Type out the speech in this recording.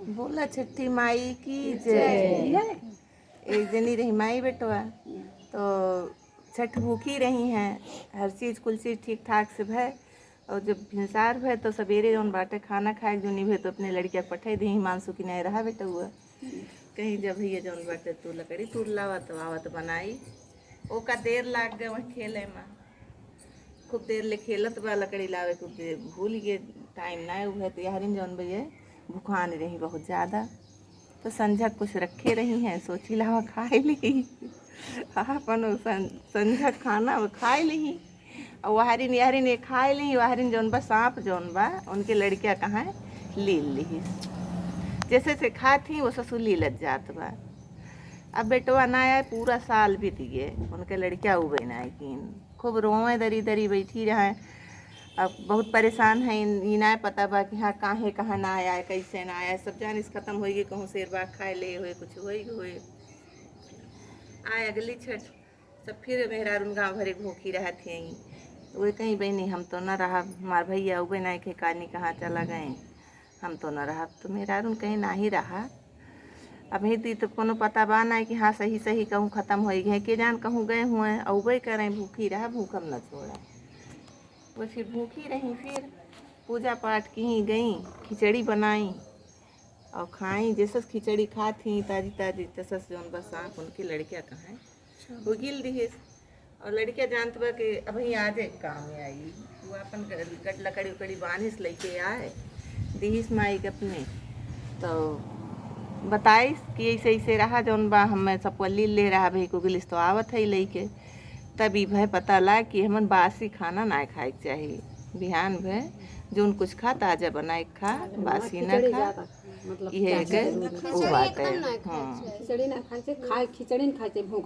बोला छठी माई की जय। एक जनी रही माई बेटवा तो छठ भूखी रही हैं, हर चीज़ कुल चीज़ ठीक ठाक से भय। और जब भिनसार भय तो सवेरे जौन बाटे खाना खाए जो नहीं भे तो अपने लड़किया के पठाई दी मानसू की नहीं रहा बेटा हुआ कहीं जब भैया जौन बाटे तू लकड़ी तूर लावा तो आवत बनाई ओका देर लाग गए वहाँ खेले में खूब देर ले खेलत बा लकड़ी लावे खूब देर भूल गए टाइम ना हुए तो यारिन जौन भैया भूखान रही बहुत ज़्यादा तो संझा कुछ रखे रही हैं सोची लावा खाए ली अपन संझा खाना वो खाए ली और वाहरिन यारिन ये खाए ली वाहरिन जौन बा सांप जौन बा उनके लड़कियाँ कहाँ ली ली जैसे से खा थी वो ससुर लीलत जात बा। अब बेटवा ना आए पूरा साल बीत गए उनके लड़कियाँ उबे ना आईकिन खूब रोए दरी दरी बैठी रहे। अब बहुत परेशान है ये ना पता बा कि हाँ काहे कहाँ ना आया कैसे ना आया सब जान इस खत्म होगी कहूँ शेर बाग खाए ले हुए कुछ हुए आए अगली छठ सब फिर मेहरारून गाँव भरे भूखी रहा थे वो कहीं बहनी हम तो न रहा मार भैया उबे ना के कानी कहाँ चला गए हम तो न रहा तो मेहरारून कहीं ना ही रहा। अब ही तो कोनो पता बा ना कि हाँ सही सही कहूँ ख़त्म हो गए के जान कहूँ गए हुए अबे करें भूखी रहा भूखम न छोड़ा वो फिर भूखी रही फिर पूजा पाठ की गई खिचड़ी बनाई और खाई जैसे खिचड़ी खा थी ताजी ताजी तसस जौन बस सांप उनकी लड़कियाँ कहाँ वो गिल दी और लड़कियाँ जानत बा कि अभी आज एक काम में आई वो अपन गट लकड़ी उकड़ी बांधिस लेके आए दीहिस माई के अपने तो बताइस कि ऐसे ऐसे रहा जौन बा हमें सब ले रहा भाई को गिलिस तो आवत है लेके तभी भय पता ला कि हमन बासी खाना ना खाए के चाहिए बिहान भय जोन कुछ खा ताजा बनाए खा बासी ना खा मतलब ये के वो बात है। हाँ खिचड़ी ना खाए से खाए खिचड़ी ना खाए से भूख